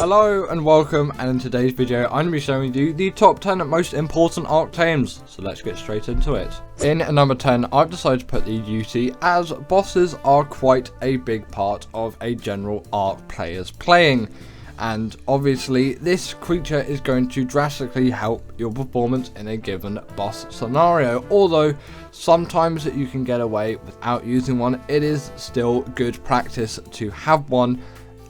Hello and welcome, and in today's video I'm going to be showing you the top 10 most important Ark Tames, so let's get straight into it. In number 10 I've decided to put the Beauty, as bosses are quite a big part of a general Ark player's playing, and obviously this creature is going to drastically help your performance in a given boss scenario. Although sometimes you can get away without using one, it is still good practice to have one,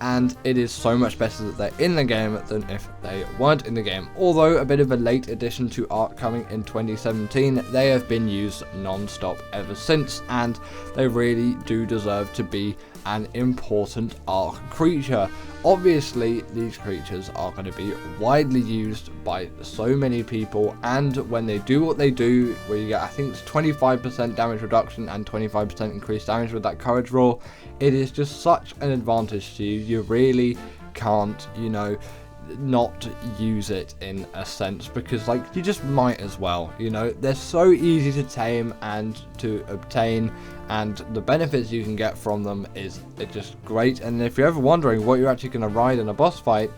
and it is so much better that they're in the game than if they weren't in the game. Although a bit of a late addition to Ark coming in 2017, they have been used non-stop ever since, and they really do deserve to be an important Ark creature. Obviously these creatures are going to be widely used by so many people, and when they do what they do, where you get, I think it's 25% damage reduction and 25% increased damage with that courage roll, it is just such an advantage to you. You really can't, not use it in a sense, because you just might as well. They're so easy to tame and to obtain, and the benefits you can get from them is just great. And if you're ever wondering what you're actually going to ride in a boss fight,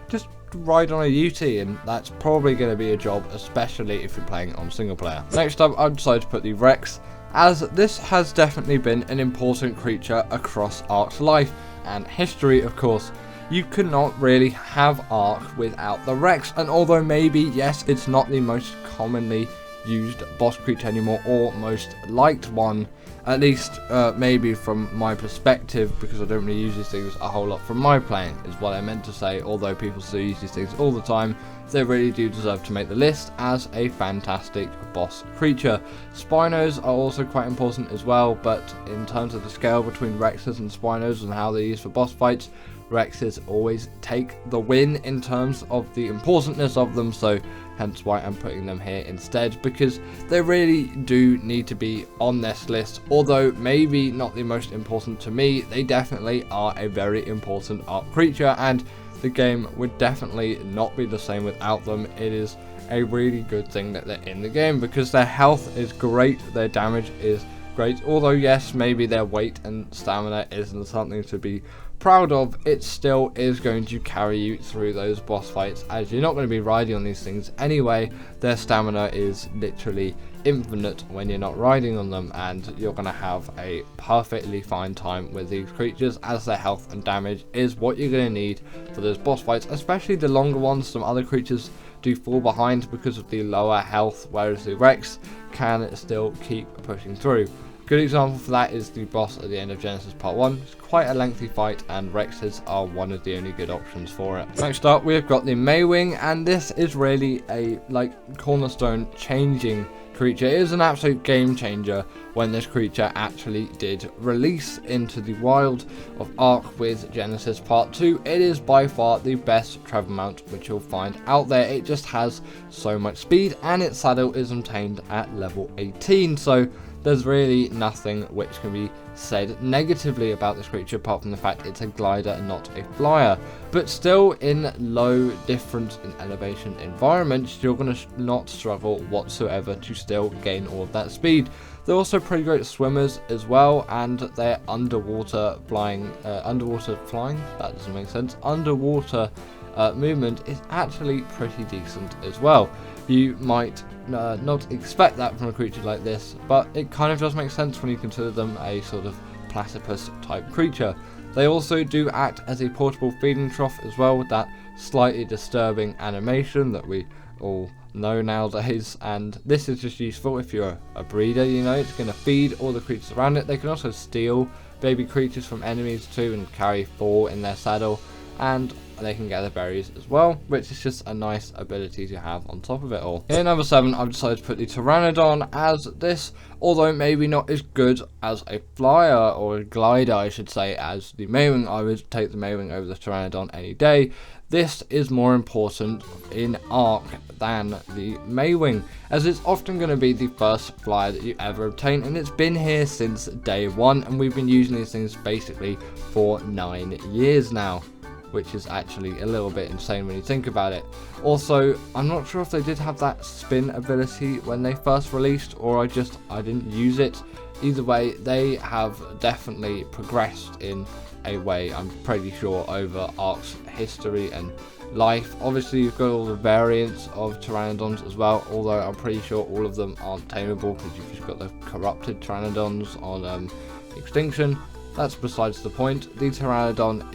just ride on a UT, and that's probably going to be a job, especially if you're playing on single player. Next up I've decided to put the Rex, as this has definitely been an important creature across Ark's life and history. Of course, you cannot really have Ark without the Rex, and although maybe, yes, it's not the most commonly used boss creature anymore, or most liked one, at least maybe from my perspective, because I don't really use these things a whole lot from my playing, is what I meant to say. Although people still use these things all the time, they really do deserve to make the list as a fantastic boss creature. Spinos are also quite important as well, but in terms of the scale between Rexes and Spinos and how they're used for boss fights, Rexes always take the win in terms of the importance of them, so hence why I'm putting them here instead, because they really do need to be on this list. Although maybe not the most important to me, they definitely are a very important Ark creature, and the game would definitely not be the same without them. It is a really good thing that they're in the game, because their health is great, their damage is great. Although yes, maybe their weight and stamina isn't something to be proud of, it still is going to carry you through those boss fights, as you're not going to be riding on these things anyway. Their stamina is literally infinite when you're not riding on them, and you're going to have a perfectly fine time with these creatures, as their health and damage is what you're going to need for those boss fights, especially the longer ones. Some other creatures do fall behind because of the lower health, whereas the Rex can still keep pushing through. Good example for that is the boss at the end of Genesis Part 1. It's quite a lengthy fight, and Rexes are one of the only good options for it. Next up we have got the Maywing, and this is really a cornerstone changing creature. It is an absolute game changer when this creature actually did release into the wild of Ark with Genesis Part 2. It is by far the best travel mount which you'll find out there. It just has so much speed, and its saddle is obtained at level 18, so there's really nothing which can be said negatively about this creature, apart from the fact it's a glider and not a flyer. But still, in low difference in elevation environments, you're going to not struggle whatsoever to still gain all of that speed. They're also pretty great swimmers as well, and their underwater flying, that doesn't make sense, underwater movement is actually pretty decent as well. You might not expect that from a creature like this, but it kind of does make sense when you consider them a sort of platypus type creature. They also do act as a portable feeding trough as well, with that slightly disturbing animation that we all know nowadays, and this is just useful if you're a breeder. It's going to feed all the creatures around it. They can also steal baby creatures from enemies too and carry 4 in their saddle, and they can gather berries as well, which is just a nice ability to have on top of it all. In number 7 I've decided to put the Pteranodon, as this, although maybe not as good as a flyer or a glider I should say as the Maywing, I would take the Maywing over the Pteranodon any day. This is more important in Ark than the Maywing, as it's often going to be the first flyer that you ever obtain, and it's been here since day 1, and we've been using these things basically for 9 years now, which is actually a little bit insane when you think about it. Also, I'm not sure if they did have that spin ability when they first released, or I didn't use it Either way, they have definitely progressed in a way, I'm pretty sure, over Ark's history and life. Obviously, you've got all the variants of Pteranodons as well, although I'm pretty sure all of them aren't tameable because you've just got the corrupted Pteranodons on extinction. That's besides the point. The Pteranodon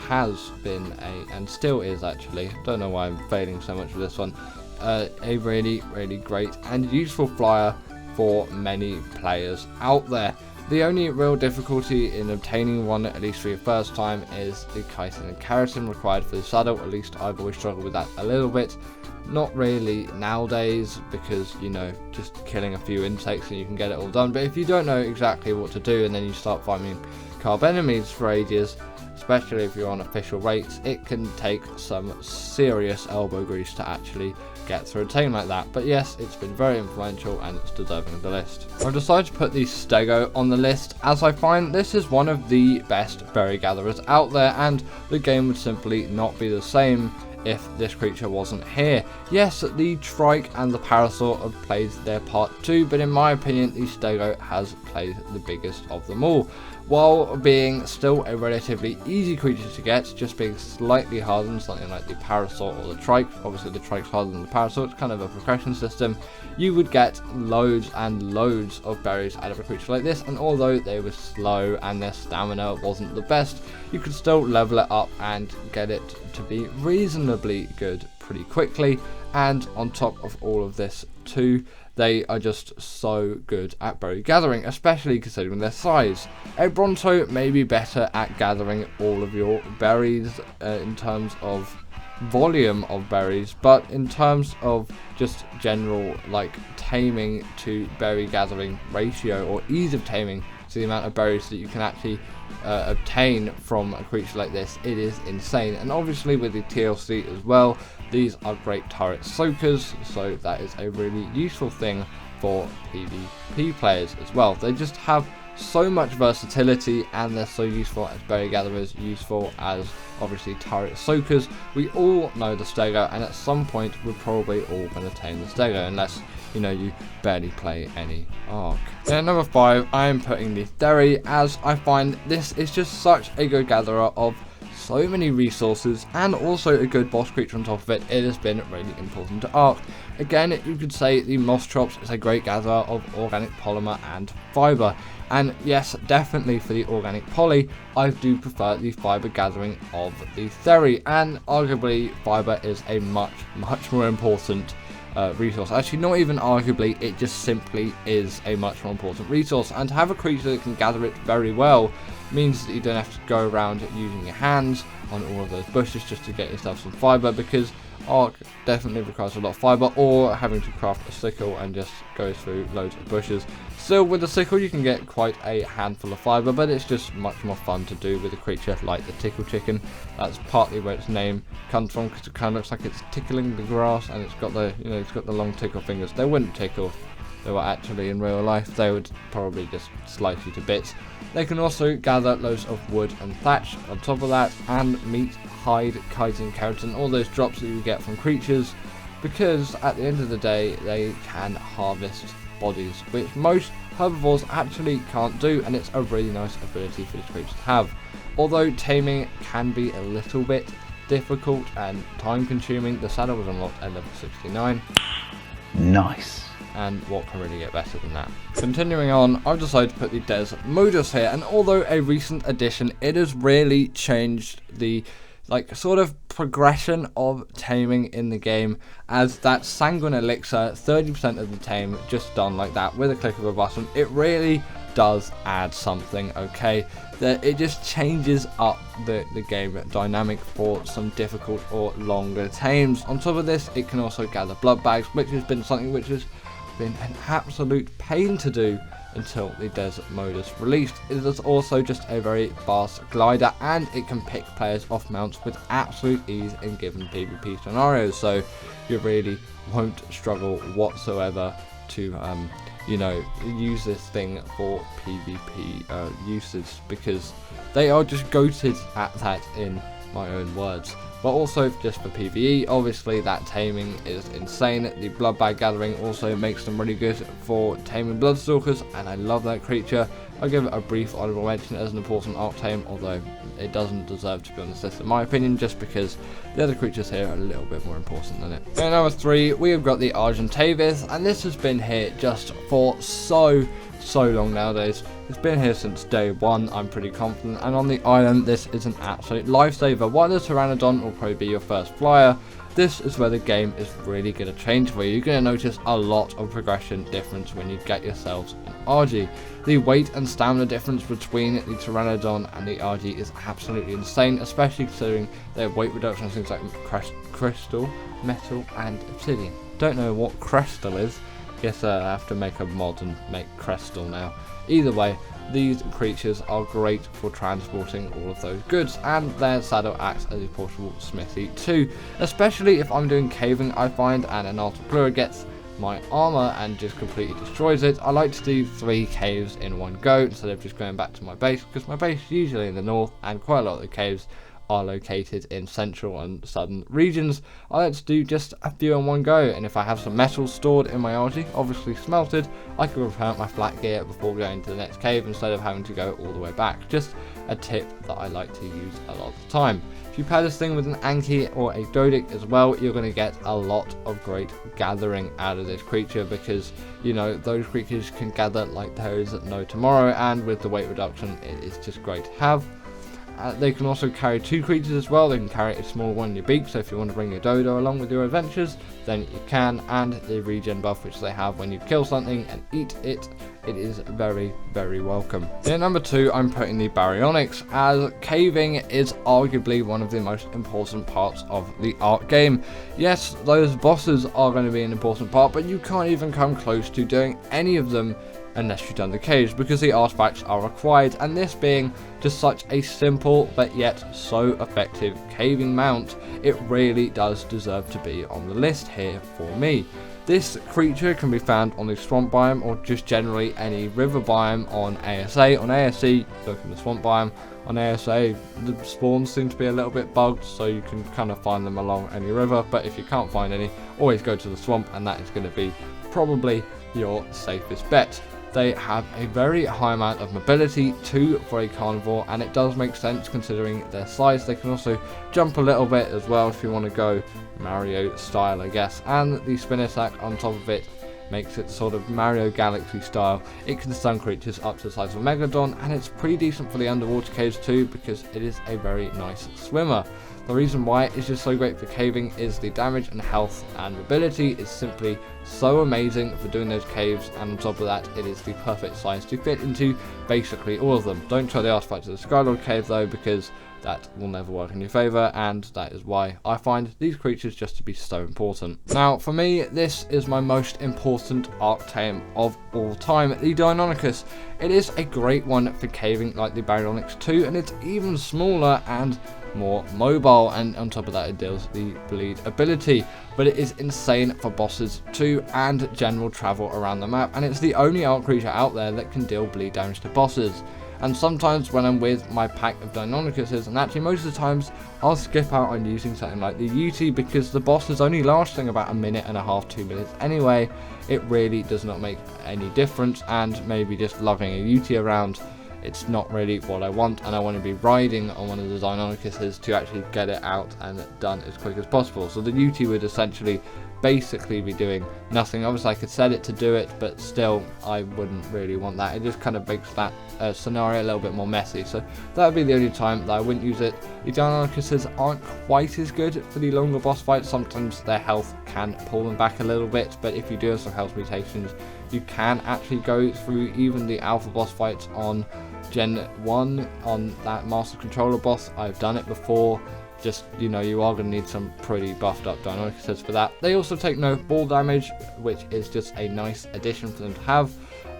has been and still is actually, don't know why I'm failing so much with this one, a really great and useful flyer for many players out there. The only real difficulty in obtaining one, at least for your first time, is the chitin and keratin required for the saddle. At least I've always struggled with that a little bit. Not really nowadays, because, you know, just killing a few insects and you can get it all done. But if you don't know exactly what to do and then you start farming carb enemies for ages, especially if you're on official rates, it can take some serious elbow grease to actually get through a tame like that. But yes, it's been very influential and it's deserving of the list. I've decided to put the Stego on the list as I find this is one of the best berry gatherers out there, and the game would simply not be the same if this creature wasn't here. Yes, the Trike and the Parasaur have played their part too, but in my opinion, the Stego has played the biggest of them all. While being still a relatively easy creature to get, just being slightly harder than something like the Parasaur or the Trike. Obviously the Trike's harder than the Parasaur, it's kind of a progression system. You would get loads and loads of berries out of a creature like this, and although they were slow and their stamina wasn't the best, you could still level it up and get it to be reasonably good pretty quickly. And on top of all of this too, they are just so good at berry gathering, especially considering their size. A Bronto may be better at gathering all of your berries in terms of volume of berries, but in terms of just general like taming to berry gathering ratio, or ease of taming to the amount of berries that you can actually obtain from a creature like this, it is insane. And obviously with the TLC as well, these are great turret soakers, so that is a really useful thing for PvP players as well. They just have so much versatility and they're so useful as berry gatherers, useful as obviously turret soakers. We all know the Stego, and at some point we're probably all going to tame the Stego, unless, you know, you barely play any Ark. At number 5, I am putting the Theory, as I find this is just such a good gatherer of so many resources, and also a good boss creature on top of it. It has been really important to Ark. Again, you could say the Mostrops is a great gatherer of organic polymer and fibre. And yes, definitely for the organic poly, I do prefer the fibre gathering of the Theory, and arguably fibre is a much more important resource. Actually, not even arguably, it just simply is a much more important resource, and to have a creature that can gather it very well means that you don't have to go around using your hands on all of those bushes just to get yourself some fibre, because Ark definitely requires a lot of fibre, or having to craft a sickle and just go through loads of bushes. Still, with the sickle you can get quite a handful of fibre, but it's just much more fun to do with a creature like the Tickle Chicken. That's partly where its name comes from, because it kind of looks like it's tickling the grass, and it's got the, you know, it's got the long tickle fingers. They wouldn't tickle if they were actually in real life, they would probably just slice you to bits. They can also gather loads of wood and thatch on top of that, and meat, hide, chitin, keratin, all those drops that you get from creatures, because at the end of the day they can harvest bodies, which most herbivores actually can't do, and it's a really nice ability for this creature to have. Although taming can be a little bit difficult and time consuming, the saddle was unlocked at level 69. Nice. And what can really get better than that? Continuing on, I've decided to put the Desert Modus here, and although a recent addition, it has really changed the sort of progression of taming in the game, as that Sanguine Elixir, 30% of the tame just done like that with a click of a button. It really does add something, okay? That it just changes up the game dynamic for some difficult or longer tames. On top of this, it can also gather blood bags, which has been something which has been an absolute pain to do until the Desert Modus released. It is also just a very fast glider, and it can pick players off mounts with absolute ease in given PvP scenarios, so you really won't struggle whatsoever to you know, use this thing for PvP uses, because they are just goated at that in my own words. But also just for PvE, obviously that taming is insane. The blood bag gathering also makes them really good for taming bloodstalkers, and I love that creature. I'll give it a brief honorable mention as an important Ark Tame, although it doesn't deserve to be on this list in my opinion, just because the other creatures here are a little bit more important than it. At number 3, we have got the Ark Tames, and this has been here just for so long nowadays. It's been here since day one, I'm pretty confident, and on the island this is an absolute lifesaver. While the Pteranodon will probably be your first flyer, this is where the game is really going to change for you. You're going to notice a lot of progression difference when you get yourselves an RG. The weight and stamina difference between the Pteranodon and the RG is absolutely insane, especially considering their weight reduction on things like crystal, metal and obsidian. Don't know what crystal is. Guess I have to make a mod and make crystal now. Either way, these creatures are great for transporting all of those goods, and their saddle acts as a portable smithy too, especially if I'm doing caving, I find, and an Ark gets my armor and just completely destroys it. I like to do 3 caves in one go instead of just going back to my base, because my base is usually in the north and quite a lot of the caves are located in central and southern regions. I like to do just a few in one go, and if I have some metal stored in my RG, obviously smelted, I can repair my flat gear before going to the next cave instead of having to go all the way back. Just a tip that I like to use a lot of the time. If you pair this thing with an Anki or a Dodic as well, you're going to get a lot of great gathering out of this creature, because you know those creatures can gather like there is no tomorrow, and with the weight reduction it is just great to have. They can also carry 2 creatures as well. They can carry a small one in your beak, so if you want to bring your dodo along with your adventures, then you can. And the regen buff which they have when you kill something and eat it, it is very welcome. In number 2, I'm putting the baryonyx, as caving is arguably one of the most important parts of the Ark game. Yes, those bosses are going to be an important part, but you can't even come close to doing any of them unless you've done the caves, because the artifacts are required, and this being just such a simple but yet so effective caving mount, it really does deserve to be on the list here for me. This creature can be found on the swamp biome, or just generally any river biome on ASA. On ASC, look in the swamp biome. On ASA, the spawns seem to be a little bit bugged, so you can kind of find them along any river, but if you can't find any, always go to the swamp, and that is going to be probably your safest bet. They have a very high amount of mobility too for a carnivore, and it does make sense considering their size. They can also jump a little bit as well if you want to go Mario style, I guess, and the spin attack on top of it makes it sort of Mario Galaxy style. It can stun creatures up to the size of a Megalodon, and it's pretty decent for the underwater caves too, because it is a very nice swimmer. The reason why it's just so great for caving is the damage and health and mobility is simply so amazing for doing those caves, and on top of that it is the perfect size to fit into basically all of them. Don't try the artifact of the Skylord cave though, because that will never work in your favour, and that is why I find these creatures just to be so important. Now for me, this is my most important Ark Tame of all time, the Deinonychus. It is a great one for caving like the Baryonyx 2, and it's even smaller and more mobile, and on top of that it deals the bleed ability, but it is insane for bosses too and general travel around the map, and it's the only Ark creature out there that can deal bleed damage to bosses. And sometimes when I'm with my pack of Deinonychuses, and actually most of the times I'll skip out on using something like the UT, because the boss is only lasting about 1.5 minutes, 2 minutes anyway. It really does not make any difference, and maybe just lugging a UT around, it's not really what I want, and I want to be riding on one of the Deinonychuses to actually get it out and done as quick as possible. So the UT would essentially basically be doing nothing. Obviously I could set it to do it, but still I wouldn't really want that. It just kind of makes that scenario a little bit more messy, so that would be the only time that I wouldn't use it. The Deinonychuses aren't quite as good for the longer boss fights. Sometimes their health can pull them back a little bit, but if you do have some health mutations, you can actually go through even the alpha boss fights on Gen 1 on that Master Controller boss. I've done it before. Just, you know, you are going to need some pretty buffed up Deinonychuses for that. They also take no ball damage, which is just a nice addition for them to have,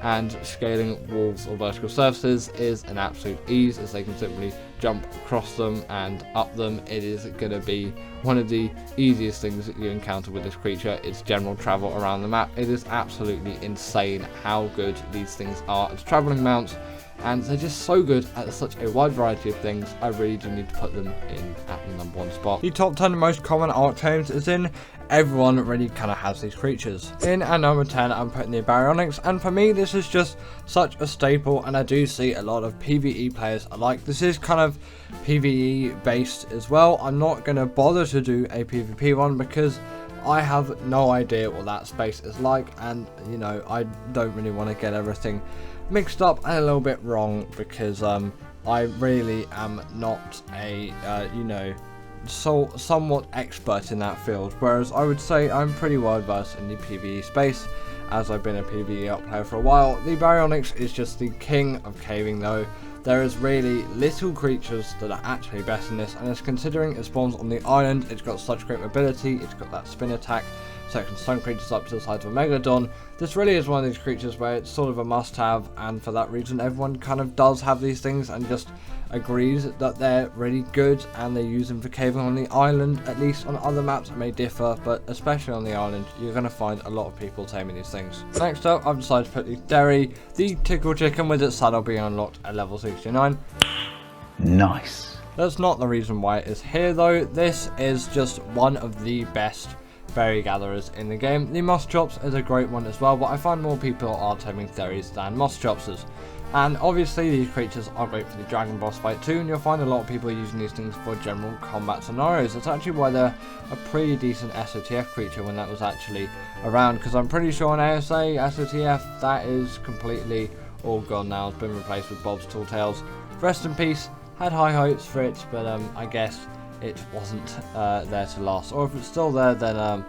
and scaling walls or vertical surfaces is an absolute ease, as they can simply jump across them and up them. It is going to be one of the easiest things that you encounter with this creature. It's general travel around the map. It is absolutely insane how good these things are as traveling mounts. and they're just so good at such a wide variety of things. I really do need to put them in at the number 1 spot. The top 10 most common Ark Tames is in everyone really kind of has these creatures. In at number 10, I'm putting the Baryonyx, and for me this is just such a staple, and I do see a lot of PvE players alike. This is kind of PvE based as well. I'm not going to bother to do a PvP one because I have no idea what that space is like, and you know, I don't really want to get everything mixed up and a little bit wrong, because I really am not a you know, somewhat expert in that field, whereas I would say I'm pretty well versed in the PvE space, as I've been a PvE up player for a while. The Baryonyx is just the king of caving though. There is really little creatures that are actually best in this, and as considering it spawns on the island, it's got such great mobility, it's got that spin attack, so it can stun creatures up to the size of a Megalodon. This really is one of these creatures where it's sort of a must-have, and for that reason everyone kind of does have these things and just agrees that they're really good, and they use them for caving on the island. At least on other maps it may differ, but especially on the island you're going to find a lot of people taming these things. Next up, I've decided to put the Derry, the Tickle Chicken, with its saddle being unlocked at level 69. Nice. That's not the reason why it is here though. This is just one of the best berry gatherers in the game. The Moss Chops is a great one as well, but I find more people are taming Derries than Moss Chopses. And obviously these creatures are great for the dragon boss fight too, and you'll find a lot of people using these things for general combat scenarios. That's actually why they're a pretty decent SOTF creature when that was actually around, because I'm pretty sure on ASA, SOTF, that is completely all gone now. It's been replaced with Bob's Tall Tales. Rest in peace. Had high hopes for it, but I guess it wasn't there to last. Or if it's still there, then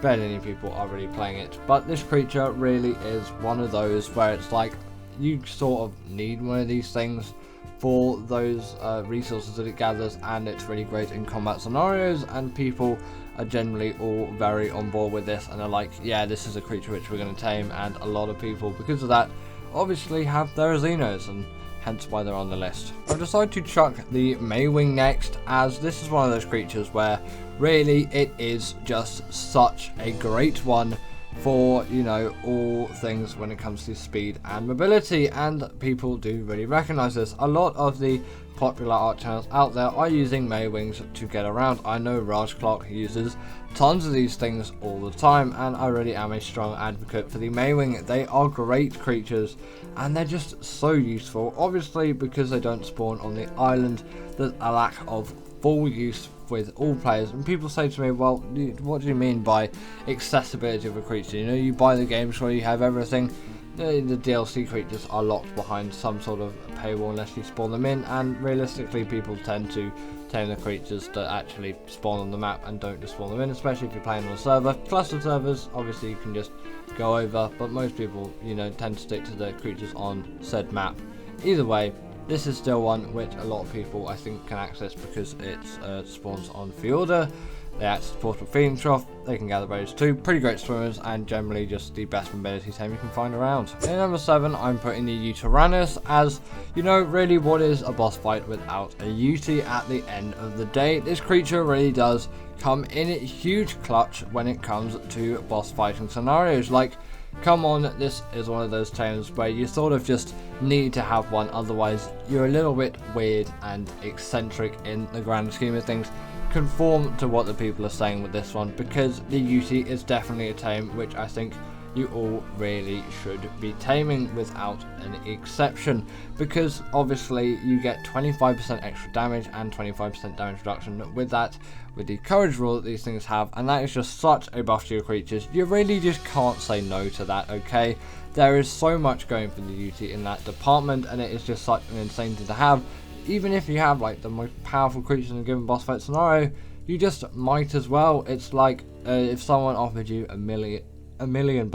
barely any people are really playing it. But this creature really is one of those where it's like, you sort of need one of these things for those resources that it gathers, and it's really great in combat scenarios, and people are generally all very on board with this and are like, yeah, this is a creature which we're going to tame. And a lot of people, because of that, obviously have their Xenos, and hence why they're on the list. I've decided to chuck the Maywing next, as this is one of those creatures where really it is just such a great one for, you know, all things when it comes to speed and mobility, and people do really recognize this. A lot of the popular Ark channels out there are using Maywings to get around. I know Raasclark uses tons of these things all the time, and I really am a strong advocate for the Maywing. They are great creatures, and they're just so useful. Obviously, because they don't spawn on the island, there's a lack of full use with all players, and people say to me, well, what do you mean by accessibility of a creature? You know, you buy the game, sure, you have everything. The DLC creatures are locked behind some sort of paywall unless you spawn them in, and realistically people tend to tame the creatures that actually spawn on the map and don't just spawn them in, especially if you're playing on a server. Cluster servers, obviously you can just go over, but most people, you know, tend to stick to the creatures on said map. Either way, this is still one which a lot of people, I think, can access because it spawns on Fjorda. They access Portal Feeding Trough, they can gather berries too. Pretty great swimmers, and generally just the best mobility tame you can find around. In number 7, I'm putting the Uteranus, as, you know, really what is a boss fight without a Ute at the end of the day? This creature really does come in a huge clutch when it comes to boss fighting scenarios. Like, come on, this is one of those tames where you sort of just need to have one, otherwise you're a little bit weird and eccentric in the grand scheme of things. Conform to what the people are saying with this one, because the Ute is definitely a tame which I think you all really should be taming without an exception, because obviously you get 25% extra damage and 25% damage reduction with that, with the courage rule that these things have, and that is just such a buff to your creatures. You really just can't say no to that, okay? There is so much going for the Ute in that department, and it is just such an insane thing to have. Even if you have like the most powerful creatures in a given boss fight scenario, you just might as well. It's like if someone offered you $1 million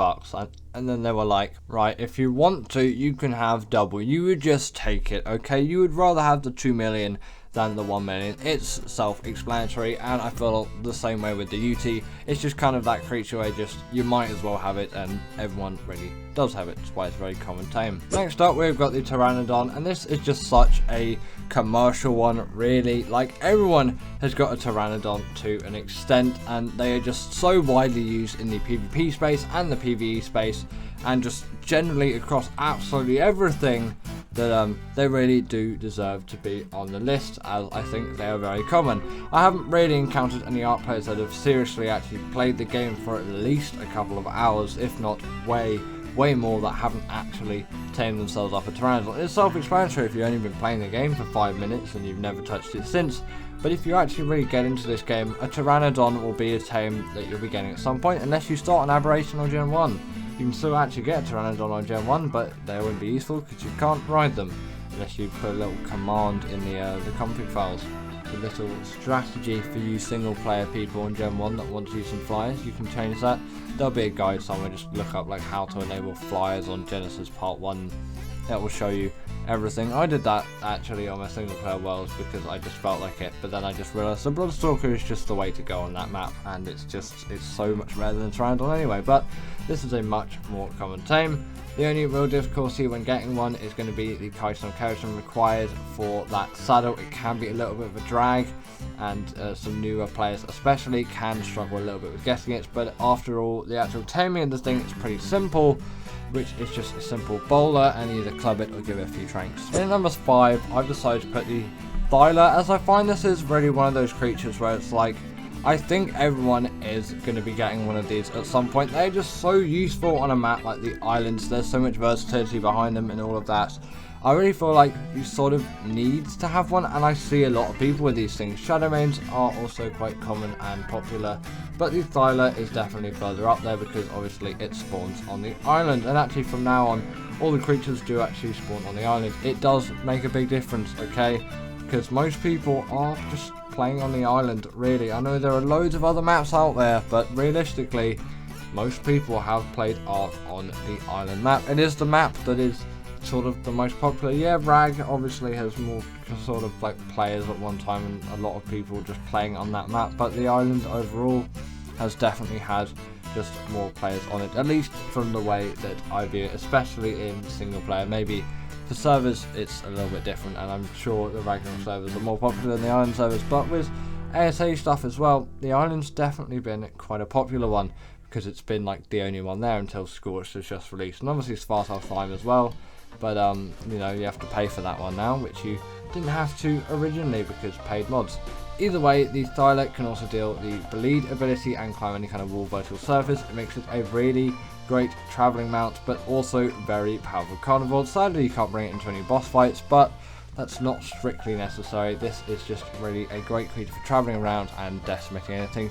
and then they were like, right, if you want to, you can have double, you would just take it, okay? You would rather have the 2 million than the 1 million. It's self-explanatory, and I feel the same way with the Ute. It's just kind of that creature where just you might as well have it, and everyone really does have it. That's why it's very common tame. Next up, we've got the Pteranodon, and this is just such a commercial one, really. Like, everyone has got a Pteranodon to an extent, and they are just so widely used in the PvP space and the PvE space, and just generally across absolutely everything that they really do deserve to be on the list, as I think they are very common. I haven't really encountered any Ark players that have seriously actually played the game for at least a couple of hours, if not way more, that haven't actually tamed themselves up a Pteranodon. It's self-explanatory if you've only been playing the game for 5 minutes and you've never touched it since, but if you actually really get into this game, a Pteranodon will be a tame that you'll be getting at some point, unless you start an Aberration on Gen 1. You can still actually get a Pteranodon on Gen 1, but they wouldn't be useful because you can't ride them unless you put a little command in the config files. A little strategy for you single player people on Gen 1 that want to use some flyers. You can change that. There'll be a guide somewhere, just look up like how to enable flyers on Genesis Part 1. That will show you everything. I did that actually on my single player worlds because I just felt like it, but then I just realised the Bloodstalker is just the way to go on that map, and it's so much better than Pteranodon anyway. But this is a much more common tame. The only real difficulty when getting one is going to be the chitin keratin required for that saddle. It can be a little bit of a drag, and some newer players especially can struggle a little bit with getting it, but after all, the actual taming of the thing is pretty simple, which is just a simple bowler and either club it or give it a few tranks. In number 5, I've decided to put the Thyla, as I find this is really one of those creatures where it's like, I think everyone is going to be getting one of these at some point. They're just so useful on a map like the islands. There's so much versatility behind them and all of that. I really feel like you sort of need to have one, and I see a lot of people with these things. Shadowmanes are also quite common and popular, but the Thyla is definitely further up there because obviously it spawns on the island, and actually from now on all the creatures do actually spawn on the island. It does make a big difference, okay, because most people are just playing on the island, really. I know there are loads of other maps out there, but realistically most people have played Ark on the island map. It is the map that is sort of the most popular. Yeah, Rag obviously has more sort of like players at one time and a lot of people just playing on that map, but the island overall has definitely had just more players on it, at least from the way that I view it, especially in single player. Maybe for servers it's a little bit different, and I'm sure the Ragnarok servers are more popular than the island servers, but with ASA stuff as well, the island's definitely been quite a popular one because it's been like the only one there until Scorched was just released, and obviously Spartal Slime as well. But you know, you have to pay for that one now, which you didn't have to originally because paid mods. Either way, the Thyla can also deal the bleed ability and climb any kind of wall vertical surface. It makes it a really great travelling mount, but also very powerful carnivore. Sadly, you can't bring it into any boss fights, but that's not strictly necessary. This is just really a great creature for travelling around and decimating anything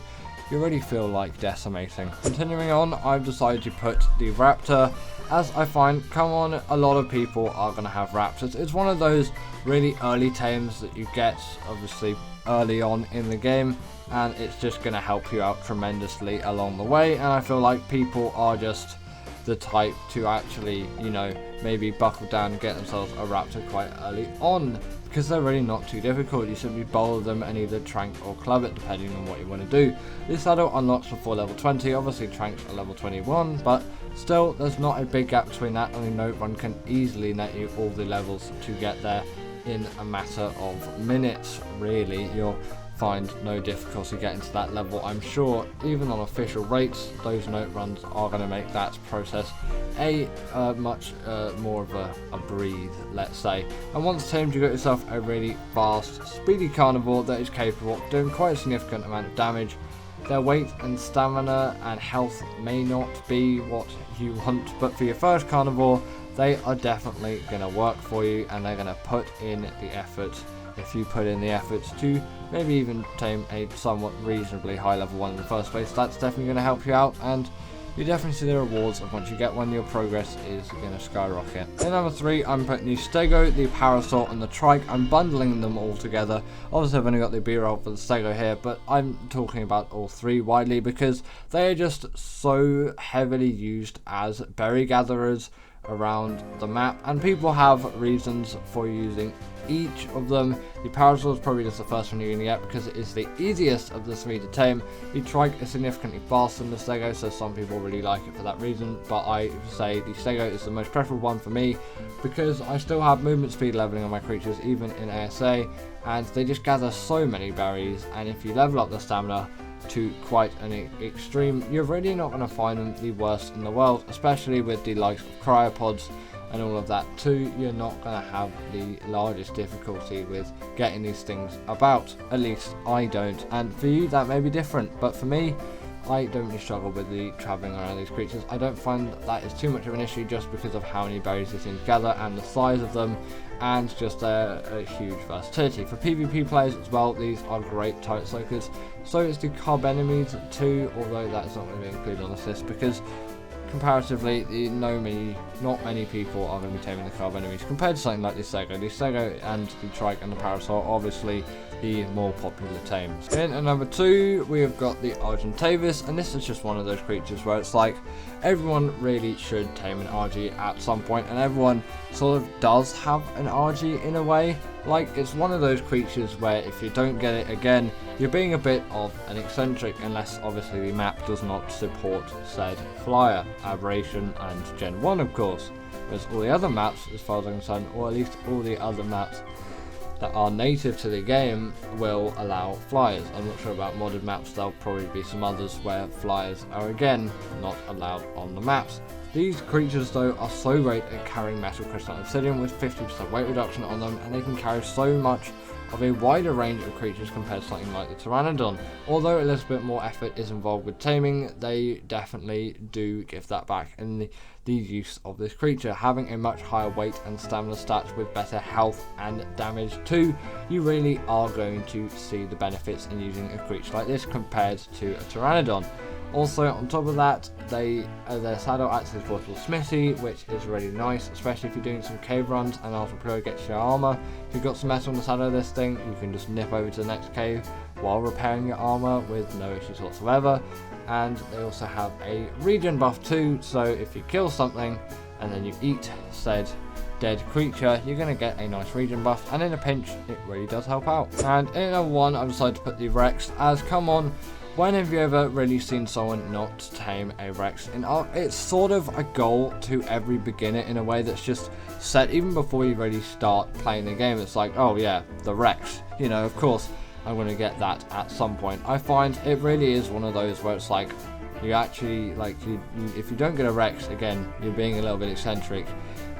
you already feel like decimating. Continuing on, I've decided to put the Raptor, as I find, come on, a lot of people are going to have Raptors. It's one of those really early tames that you get, obviously, early on in the game, and it's just going to help you out tremendously along the way, and I feel like people are just the type to actually, you know, maybe buckle down and get themselves a Raptor quite early on, because they're really not too difficult. You simply bowl them and either trank or club it depending on what you want to do. This saddle unlocks before level 20, obviously tranks are level 21, but still there's not a big gap between that. Only Note Run can easily net you all the levels to get there in a matter of minutes, really. You'll find no difficulty getting to that level. I'm sure even on official rates, those note runs are going to make that process a much more of a breathe, let's say. And once tamed, you got yourself a really fast, speedy carnivore that is capable of doing quite a significant amount of damage. Their weight and stamina and health may not be what you want, but for your first carnivore, they are definitely going to work for you, and they're going to put in the effort. If you put in the efforts to maybe even tame a somewhat reasonably high level one in the first place, that's definitely going to help you out, and you definitely see the rewards of once you get one, your progress is going to skyrocket. In number 3, I'm putting the Stego, the Parasol and the Trike. I'm bundling them all together. Obviously I've only got the B-roll for the Stego here, but I'm talking about all 3 widely because they are just so heavily used as berry gatherers around the map, and people have reasons for using each of them. The Parasol is probably just the first one you're going to get because it is the easiest of the 3 to tame. The Trike is significantly faster than the Stego, so some people really like it for that reason, but I say the Stego is the most preferable one for me because I still have movement speed leveling on my creatures even in ASA, and they just gather so many berries, and if you level up the stamina to quite an extreme, you're really not going to find them the worst in the world, especially with the likes of cryopods and all of that too, you're not going to have the largest difficulty with getting these things about. At least I don't, and for you that may be different, but for me, I don't really struggle with the travelling around these creatures. I don't find that is too much of an issue just because of how many berries they seem to gather and the size of them, and just a huge versatility. For PvP players as well, these are great turret soakers. So is the carb enemies too, although that's not going to be included on this list because comparatively, not many people are going to be taming the carb enemies compared to something like the Stego. The Stego and the Trike and the Parasol are obviously the more popular tames. In at number 2, we have got the Ark Tames, and this is just one of those creatures where it's like everyone really should tame an RG at some point, and everyone sort of does have an RG in a way. Like, it's one of those creatures where if you don't get it again, you're being a bit of an eccentric, unless obviously the map does not support said flyer, aberration and Gen 1 of course. Whereas all the other maps, as far as I'm concerned, or at least all the other maps that are native to the game, will allow flyers. I'm not sure about modded maps, there'll probably be some others where flyers are again not allowed on the maps. These creatures though are so great at carrying metal, crystal and obsidian with 50% weight reduction on them, and they can carry so much of a wider range of creatures compared to something like the Pteranodon. Although a little bit more effort is involved with taming, they definitely do give that back in the use of this creature. Having a much higher weight and stamina stats with better health and damage too, you really are going to see the benefits in using a creature like this compared to a Pteranodon. Also, on top of that, their saddle acts as portable smithy, which is really nice, especially if you're doing some cave runs and after Pluto gets your armor. If you've got some metal on the saddle of this thing, you can just nip over to the next cave while repairing your armor with no issues whatsoever. And they also have a regen buff too, so if you kill something and then you eat said dead creature, you're going to get a nice regen buff, and in a pinch, it really does help out. And in number 1, I've decided to put the Rex, as come on, when have you ever really seen someone not tame a Rex in Ark? It's sort of a goal to every beginner in a way that's just set even before you really start playing the game. It's like, oh yeah, the Rex, you know, of course I'm going to get that at some point. I find it really is one of those where it's like, you actually, like, if you don't get a Rex, again, you're being a little bit eccentric.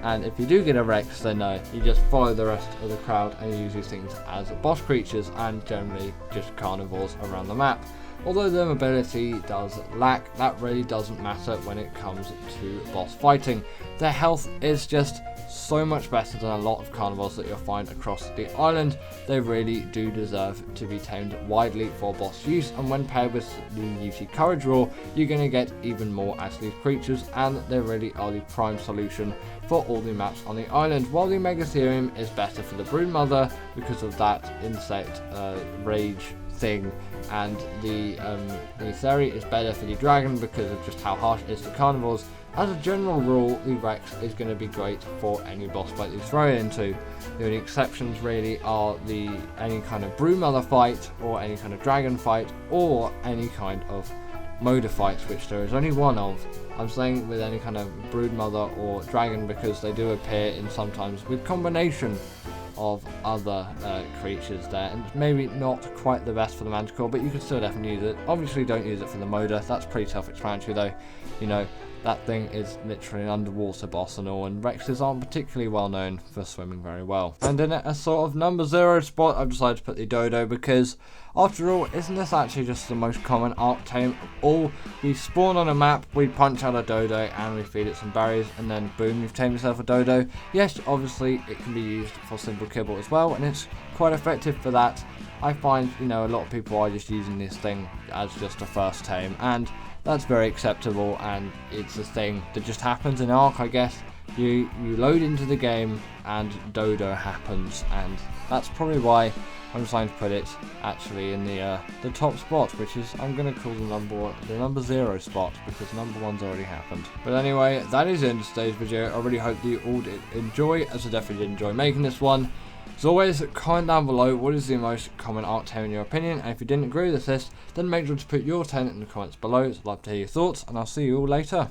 And if you do get a Rex, then you just follow the rest of the crowd and use these things as boss creatures and generally just carnivores around the map. Although their mobility does lack, that really doesn't matter when it comes to boss fighting. Their health is just so much better than a lot of carnivores that you'll find across the island. They really do deserve to be tamed widely for boss use, and when paired with the UT Courage Roar, you're going to get even more out of these creatures, and they really are the prime solution for all the maps on the island. While the Megatherium is better for the Broodmother because of that insect rage thing, and the Theri is better for the Dragon because of just how harsh it is to carnivores. As a general rule, the Rex is going to be great for any boss fight you throw it into. The only exceptions really are any kind of Broodmother fight, or any kind of Dragon fight, or any kind of Moda fights, which there is only one of. I'm saying with any kind of Broodmother or Dragon because they do appear in sometimes with combination of other creatures there, and maybe not quite the best for the Manticore, but you can still definitely use it. Obviously don't use it for the Moda, that's pretty self-explanatory though. You know, that thing is literally an underwater boss and all, and Rexes aren't particularly well known for swimming very well. And in a sort of number 0 spot, I've decided to put the Dodo because, after all, isn't this actually just the most common Ark tame of all? We spawn on a map, we punch out a Dodo, and we feed it some berries, and then boom, you've tamed yourself a Dodo. Yes, obviously, it can be used for simple kibble as well, and it's quite effective for that. I find, you know, a lot of people are just using this thing as just a first tame, and that's very acceptable, and it's a thing that just happens in Ark, I guess. You load into the game, and Dodo happens, and that's probably why I'm trying to put it actually in the top spot, which is, I'm going to call the number 0 spot, because number 1's already happened. But anyway, that is the end of today's video. I really hope that you all did enjoy, as I definitely did enjoy making this one. As always, comment down below what is the most common Ark tame in your opinion, and if you didn't agree with this list, then make sure to put your 10 in the comments below. I'd love to hear your thoughts, and I'll see you all later.